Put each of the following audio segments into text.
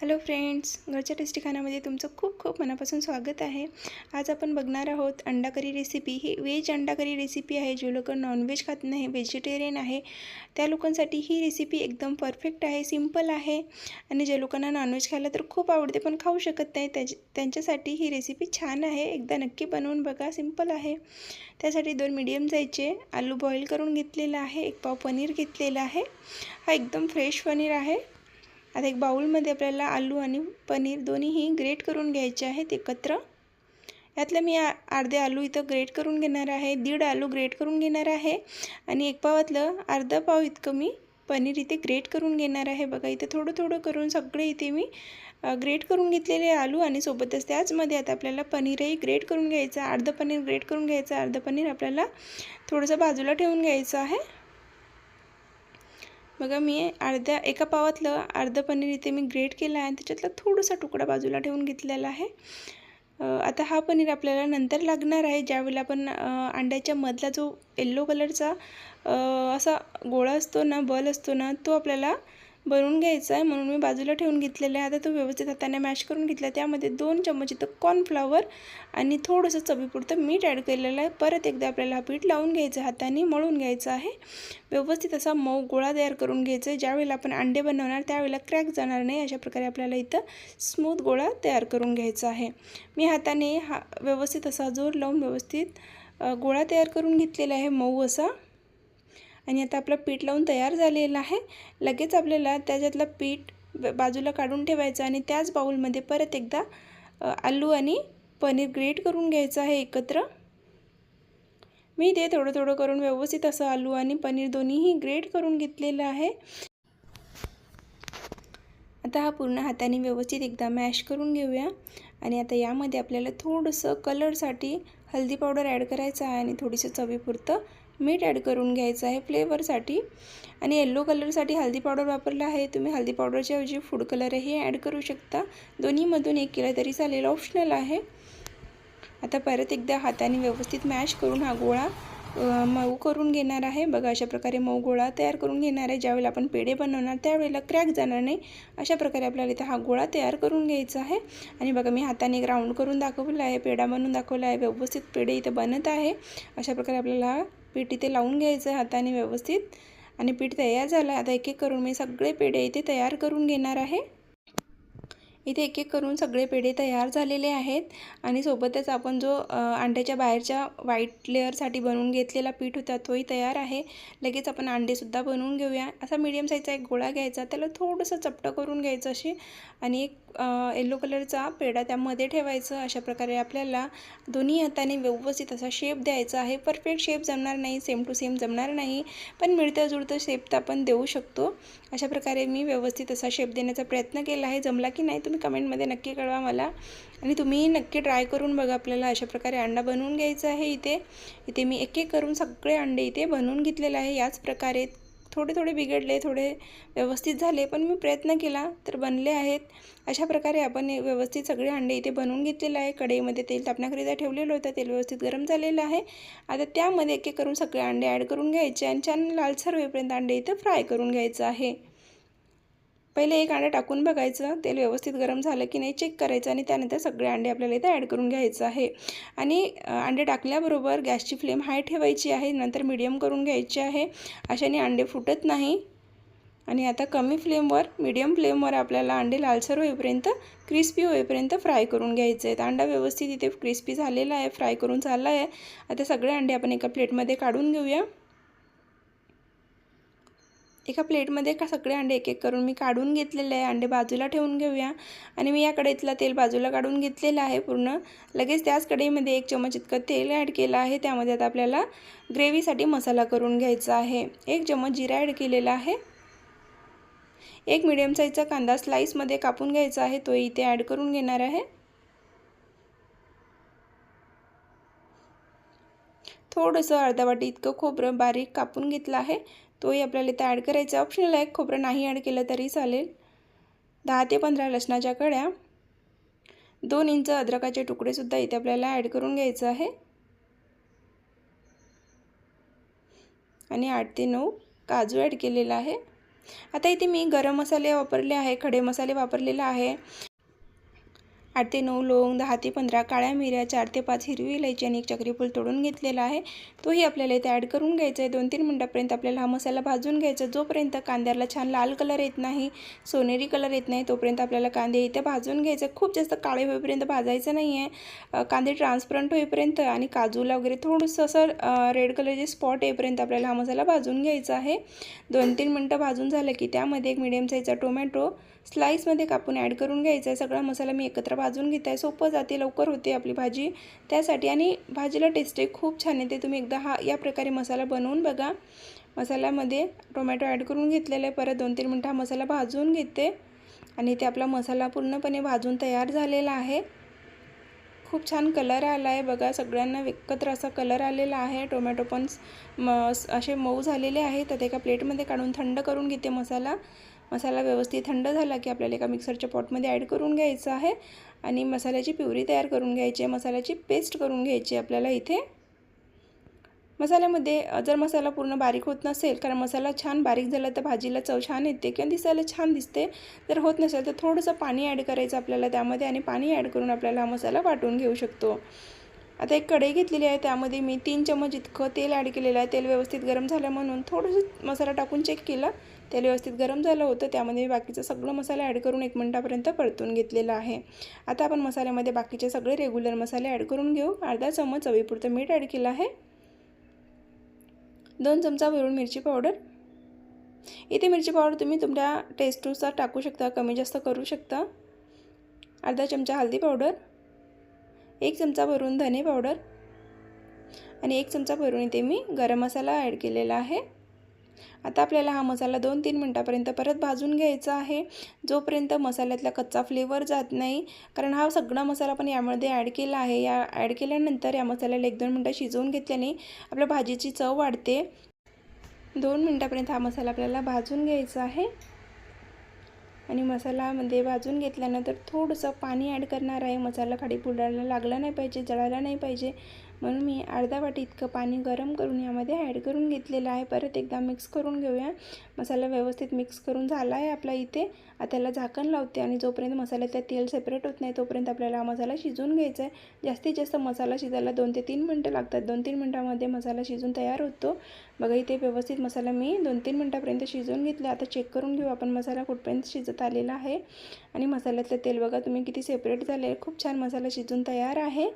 Hello friends, घरच्या tasty खाण्यामध्ये तुमचं खूप खूप मनापासून स्वागत आहे। आज आपण बघणार आहोत अंडा करी रेसिपी। ही व्हेज अंडा करी रेसिपी आहे। जे लोक नॉनव्हेज खात नाही, व्हेजिटेरियन आहे, त्या लोकांसाठी ही रेसिपी एकदम परफेक्ट आहे, सिंपल आहे। आणि जे लोकांना नॉनव्हेज खायला तर खूप आवडते पण खाऊ शकत नाही, त्यांच्यासाठी ही रेसिपी छान आहे। एकदा नक्की बनवून बघा, सिंपल आहे। त्यासाठी 2 मीडियम साईजचे आलू बॉईल करून घेतलेला आहे। 1 पाव पनीर घेतलेला आहे। हा एकदम फ्रेश पनीर आहे। आता एक बाउलमध्ये आपल्याला आलू आणि पनीर दोन्हीही ग्रेट करून घ्यायचे आहेत एकत्र। यातले मी अर्धे आलू इथं ग्रेट करून घेणार आहे, 1.5 आलू ग्रेट करून घेणार आहे आणि 1 पावातलं अर्धा पाव इतकं मी पनीर इथे ग्रेट करून घेणार आहे। बघा इथे थोडं थोडं करून सगळे इथे मी ग्रेट करून घेतलेले आलू आणि सोबतच त्याचमध्ये आता आपल्याला पनीरही ग्रेट करून घ्यायचं। अर्धं पनीर ग्रेट करून घ्यायचं, अर्धं पनीर आपल्याला थोडंसं बाजूला ठेवून घ्यायचं आहे। बघा मी एका पावातलं अर्धं पनीर इथे मी ग्रेट केलं आहे आणि त्याच्यातला थोडासा तुकडा बाजूला ठेवून घेतलेला आहे। आता हा पनीर आपल्याला नंतर लागणार आहे, ज्यावेळेला आपण अंड्याच्या मधला जो येलो कलरचा असा गोळा असतो ना, बल असतो ना, तो आपल्याला बनवून घ्यायचा आहे। म्हणून मी बाजूला ठेवून घेतलेला आहे। आता तो व्यवस्थित हाताने मॅश करून घेतला। त्यामध्ये 2 चमच इथं कॉर्नफ्लॉवर आणि थोडंसं चवीपुरतं मीठ ॲड केलेलं आहे। परत एकदा आपल्याला हा पीठ लावून घ्यायचं, हाताने मळून घ्यायचं आहे। व्यवस्थित असा मऊ गोळा तयार करून घ्यायचा आहे। ज्यावेळेला आपण अंडे बनवणार त्यावेळेला क्रॅक जाणार नाही, अशा प्रकारे आपल्याला इथं स्मूथ गोळा तयार करून घ्यायचा आहे। मी हाताने व्यवस्थित असा जोर लावून व्यवस्थित गोळा तयार करून घेतलेला आहे, मऊ असा। आणि आता आपलं पीठ लावून तयार झालेलं आहे। लगेच आपल्याला त्याच्यातलं पीठ बाजूला काढून ठेवायचं आणि त्याच बाउलमध्ये परत एकदा आलू आणि पनीर ग्रेट करून घ्यायचं आहे एकत्र। मी ते थोडं थोडं करून व्यवस्थित असं आलू आणि पनीर दोन्हीही ग्रेट करून घेतलेलं आहे। आता हा पूर्ण हाताने व्यवस्थित एकदा मॅश करून घेऊया आणि आता यामध्ये आपल्याला थोडंसं कलरसाठी हळदी पावडर ॲड करायचं आहे आणि थोडीसं चवीपुरतं मीठ ॲड करून घ्यायचं आहे फ्लेवरसाठी। आणि येलो कलरसाठी हळदी पावडर वापरला आहे, तुम्ही हळदी पावडरच्या ऐवजी फूड कलरही ॲड करू शकता। दोन्हीमधून एक केला तरी चालेल, ऑप्शनल आहे। आता परत एकदा हाताने व्यवस्थित मॅश करून हा गोळा मऊ करून घेणार आहे। बघा अशा प्रकारे मऊ गोळा तयार करून घेणार आहे। ज्यावेळेला आपण पेढे बनवणार त्यावेळेला क्रॅक जाणार नाही, अशा प्रकारे आपल्याला इथं हा गोळा तयार करून घ्यायचा आहे। आणि बघा मी हाताने राऊंड करून दाखवलं आहे, पेढा बनवून दाखवला आहे। व्यवस्थित पेढे इथे बनत आहे। अशा प्रकारे आपल्याला पीठ इथे लावून घ्यायचं आहे हाताने व्यवस्थित आणि पीठ तयार झालं। आता एक एक करून मी सगळे पेढे इथे तयार करून घेणार आहे। इथे एक एक करून सगळे पेढे तयार झालेले आहेत आणि सोबतच आपण जो अंड्याच्या बाहेरच्या व्हाईट लेअरसाठी बनवून घेतलेला पीठ होता तोही तयार आहे। लगेच आपण अंडेसुद्धा बनवून घेऊया। असा मीडियम साईजचा एक गोळा घ्यायचा, त्याला थोडंसं चपटं करून घ्यायचं अशी आणि एक येलो कलरचा पेढा त्यामध्ये ठेवायचं। अशा प्रकारे आपल्याला दोन्ही हाताने व्यवस्थित असा शेप द्यायचा आहे। परफेक्ट शेप जमणार नाही, सेम टू सेम जमणार नाही, पण मिळतं जुळतं शेप तर आपण देऊ शकतो। अशा प्रकारे मी व्यवस्थित असा शेप देण्याचा प्रयत्न केला आहे। जमला की नाही तुम्ही कमेंटमध्ये नक्की कळवा मला आणि तुम्ही नक्की ट्राय करून बघा। आपल्याला अशा प्रकारे अंडा बनवून घ्यायचा आहे। इथे मी एक एक करून सगळे अंडे इथे बनवून घेतलेले आहे। याच प्रकारे थोडे थोडे बिघडले, थोडे व्यवस्थित झाले, पण मी प्रयत्न केला तर बनले आहेत। अशा प्रकारे आपण व्यवस्थित सगळे अंडे इथे बनवून घेतलेले आहे। कढईमध्ये तेल तापण्याकरिता ठेवलेलं होतं, तेल व्यवस्थित गरम झालेलं आहे। आता त्यामध्ये एक एक करून सगळे अंडे ॲड करून घ्यायचे आणि छान लालसर होईपर्यंत अंडे इथं फ्राय करून घ्यायचं आहे। पहिले एक अंडा टाकून बघायचं, तेल व्यवस्थित गरम झालं की नाही चेक करायचं आणि त्यानंतर सगळे अंडे आपल्याला इथे ॲड करून घ्यायचं आहे। आणि अंडे टाकल्याबरोबर गॅसची फ्लेम हाय ठेवायची आहे, नंतर मीडियम करून घ्यायची आहे, अशाने अंडे फुटत नाही। आणि आता कमी फ्लेमवर मीडियम फ्लेमवर आपल्याला अंडे लालसर होईपर्यंत, क्रिस्पी होईपर्यंत फ्राय करून घ्यायचे आहेत। अंडा व्यवस्थित इथे क्रिस्पी झालेला आहे, फ्राय करून झाला आहे। आता सगळे अंडे आपण एका प्लेटमध्ये काढून घेऊया। एका प्लेटमध्ये सगळे अंडे एक एक करून मी काढून घेतलेले आहे। अंडे बाजूला ठेवून घेऊया आणि मी या कढईतलं तेल बाजूला काढून घेतलेलं आहे पूर्ण। लगेच त्याच कढईमध्ये 1 चमच इतकं तेल ॲड केलं आहे। त्यामध्ये आता आपल्याला ग्रेव्हीसाठी मसाला करून घ्यायचा आहे। 1 चमच जिरा ॲड केलेला आहे। एक मीडियम साईजचा कांदा स्लाइसमध्ये कापून घ्यायचा आहे, तो इथे ॲड करून घेणार आहे। थोडंसं अर्धा वाटी इतकं खोबरं बारीक कापून घेतलं आहे, तोही आपल्याला इथे ॲड करायचा आहे। ऑप्शनल आहे, खोबरं नाही ॲड केलं तरी चालेल। 10 ते 15 लसणाच्या कळ्या, 2 इंच अद्रकाचे तुकडेसुद्धा इथे आपल्याला ॲड करून घ्यायचं आहे आणि 8 ते 9 काजू ॲड केलेला आहे। आता इथे मी गरम मसाले वापरले आहे, खडे मसाले वापरलेला आहे। 8 ते 9 लवंग, 10 ते 15 काळ्या मिऱ्या, 4 ते 5 हिरवी इलायची आणि 1 चक्रीफूल तोडून घेतलेला आहे, तोही आपल्याला इथे ॲड करून घ्यायचा आहे। 2-3 मिनिटांपर्यंत आपल्याला हा मसाला भाजून घ्यायचा। जोपर्यंत कांद्याला छान लाल कलर येत नाही, सोनेरी कलर येत नाही, तोपर्यंत आपल्याला कांदे इथे भाजून घ्यायचे। खूप जास्त काळे होईपर्यंत भाजायचं नाही आहे, कांदे ट्रान्सपरंट होईपर्यंत आणि काजूला वगैरे थोडंसं असं रेड कलरचे स्पॉट येईपर्यंत आपल्याला हा मसाला भाजून घ्यायचा आहे। 2-3 मिनिटं भाजून झालं की त्यामध्ये एक मीडियम साईजचा टोमॅटो स्लाइसमध्ये कापून ॲड करून घ्यायचा आहे। सगळा मसाला मी एकत्र भाजून घेत आहे, सोपं जाते, लवकर होते आपली भाजी त्यासाठी, आणि भाजीला टेस्टही खूप छान येते। तुम्ही एकदा या प्रकारे मसाला बनवून बघा। मसाल्यामध्ये टोमॅटो ॲड करून घेतलेला आहे, परत 2-3 मिनिटं हा मसाला भाजून घेते आणि ते आपला मसाला पूर्णपणे भाजून तयार झालेला आहे। खूप छान कलर आला आहे बघा, सगळ्यांना एकत्र असा कलर आलेला आहे। टोमॅटो पण असे मऊ झालेले आहेत। तर एका प्लेटमध्ये काढून थंड करून घेते मसाला व्यवस्थित थंड झाला की आपल्याला एका मिक्सरच्या पॉटमध्ये ॲड करून घ्यायचं आहे आणि मसाल्याची प्युरी तयार करून घ्यायची आहे, मसाल्याची पेस्ट करून घ्यायची आपल्याला इथे। मसाल्यामध्ये जर मसाला पूर्ण बारीक होत नसेल, कारण मसाला छान बारीक झाला तर भाजीला चव छान येते किंवा दिसायला छान दिसते, जर होत नसेल तर थोडंसं पाणी ॲड करायचं आपल्याला त्यामध्ये आणि पाणी ॲड करून आपल्याला हा मसाला वाटून घेऊ शकतो। आता एक कढई घेतलेली आहे, त्यामध्ये मी 3 चमच इतकं तेल ॲड केलेलं आहे। तेल व्यवस्थित गरम झालं म्हणून थोडंसं मसाला टाकून चेक केलं, तेल व्यवस्थित गरम झालं होतं। त्यामध्ये मी बाकीचं सगळं मसाला ॲड करून 1 मिनिटापर्यंत परतून घेतलेला आहे। आता आपण मसाल्यामध्ये बाकीचे सगळे रेग्युलर मसाले ॲड करून घेऊ। अर्धा चमच चवीपुरतं मीठ ॲड केलं आहे, 2 चमचा भरून मिरची पावडर, इथे मिरची पावडर तुम्ही तुमच्या टेस्टनुसार टाकू शकता, कमी जास्त करू शकता। अर्धा चमचा हळदी पावडर, 1 चमचा भरून धने पावडर आणि 1 चमचा भरून इथे मी गरम मसाला ॲड केलेला आहे। आता आपल्याला हा मसाला 2-3 मिनिटांपर्यंत परत भाजून घ्यायचा आहे, जोपर्यंत मसाल्यातला कच्चा फ्लेवर जात नाही, कारण हा सगळा मसाला पण यामध्ये ॲड केला आहे। ॲड केल्यानंतर या मसाल्याला 1-2 मिनिटं शिजवून घेतल्याने आपल्या भाजीची चव वाढते। 2 मिनिटांपर्यंत हा मसाला आपल्याला भाजून घ्यायचा आहे आणि मसाल्यामध्ये भाजून घेतल्यानंतर थोडंसं पाणी ॲड करणार आहे। मसाला खाली फुटायला लागला नाही पाहिजे, जळायला नाही पाहिजे, म्हणून मी अर्धा वाटी इतकं पाणी गरम करून यामध्ये ॲड करून घेतलेलं आहे। परत एकदा मिक्स करून घेऊया। मसाला व्यवस्थित मिक्स करून झाला आहे आपला इथे। आता त्याला झाकण लावते आणि जोपर्यंत मसाल्यातलं तेल सेपरेट होत नाही तोपर्यंत आपल्याला हा मसाला शिजवून घ्यायचा आहे। जास्तीत जास्त मसाला शिजायला 2 ते 3 मिनिटं लागतात, 2-3 मिनिटांमध्ये मसाला शिजून तयार होतो। बघा इथे व्यवस्थित मसाला मी 2-3 मिनिटांपर्यंत शिजवून घेतला। आता चेक करून घेऊ आपण मसाला कुठपर्यंत शिजत आलेला आहे आणि मसाल्यातलं तेल बघा तुम्ही किती सेपरेट झाले, खूप छान मसाला शिजून तयार आहे।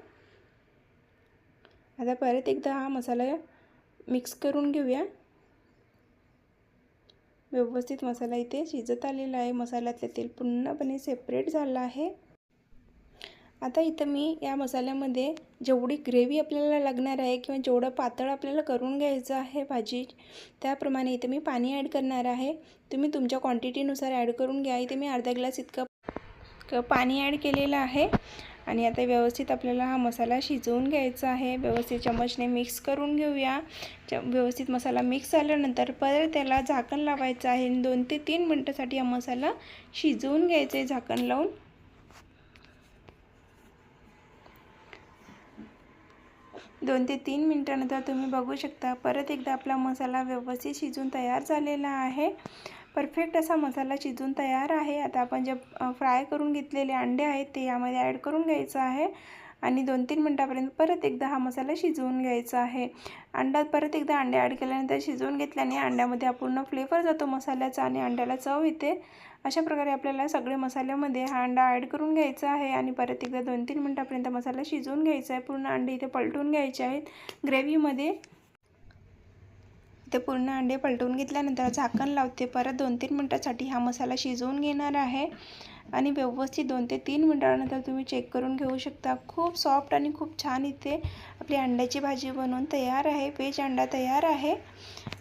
आता परत एकदा हा मसाला मिक्स करून घेऊया। व्यवस्थित मसाला इथे शिजत आलेला आहे, मसाल्यातले तेल पूर्णपणे सेपरेट झालं आहे। आता इथं मी या मसाल्यामध्ये जेवढी ग्रेव्ही आपल्याला लागणार आहे किंवा जेवढं पातळ आपल्याला करून घ्यायचं आहे भाजी, त्याप्रमाणे इथे मी पाणी ॲड करणार आहे। तुम्ही तुमच्या क्वांटिटीनुसार ॲड करून घ्या। इथे मी अर्धा ग्लास इतकं पाणी ॲड केलेलं आहे आणि आता व्यवस्थित आपल्याला हा मसाला शिजवून घ्यायचा आहे। व्यवस्थित चमचने मिक्स करून घेऊया। व्यवस्थित मसाला मिक्स झाल्यानंतर परत त्याला झाकण लावायचं आहे। 2 ते 3 मिनिटांसाठी हा मसाला शिजवून घ्यायचा आहे झाकण लावून। 2 ते 3 मिनिटांनंतर तुम्ही बघू शकता परत एकदा आपला मसाला व्यवस्थित शिजून तयार झालेला आहे। परफेक्ट असा मसाला शिजून तयार आहे। आता आपण जे फ्राय करून घेतलेले अंडे आहेत ते यामध्ये ॲड करून घ्यायचं आहे आणि 2-3 मिनिटांपर्यंत परत एकदा हा मसाला शिजवून घ्यायचा आहे। परत एकदा अंडे ॲड केल्यानंतर शिजवून घेतल्याने अंड्यामध्ये पूर्ण फ्लेवर जातो मसाल्याचा आणि अंड्याला चव येते। अशा प्रकारे आपल्याला सगळे मसाल्यामध्ये हा अंडा ॲड करून घ्यायचा आहे आणि परत एकदा 2-3 मिनिटांपर्यंत मसाला शिजवून घ्यायचा आहे। पूर्ण अंडे इथे पलटून घ्यायचे आहेत ग्रेव्हीमध्ये। इथे पूर्ण अंडे पलटून घेतल्यानंतर झाकण लावते, परत 2-3 मिनिटांसाठी हा मसाला शिजवून घेणार आहे आणि व्यवस्थित 2 ते 3 मिनिटांनंतर तुम्ही चेक करून घेऊ शकता। खूप सॉफ्ट आणि खूप छान इथे आपली अंड्याची भाजी बनवून तयार आहे। व्हेज अंडा तयार आहे।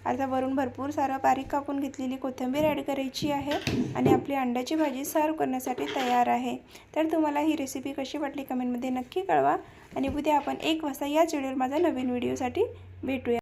आता वरून भरपूर सारं बारीक कापून घेतलेली कोथिंबीर ॲड करायची आहे आणि आपली अंड्याची भाजी सर्व करण्यासाठी तयार आहे। तर तुम्हाला ही रेसिपी कशी वाटली कमेंटमध्ये नक्की कळवा आणि उद्या आपण 1 वाजता याच वेळेवर माझ्या नवीन व्हिडिओसाठी भेटूया।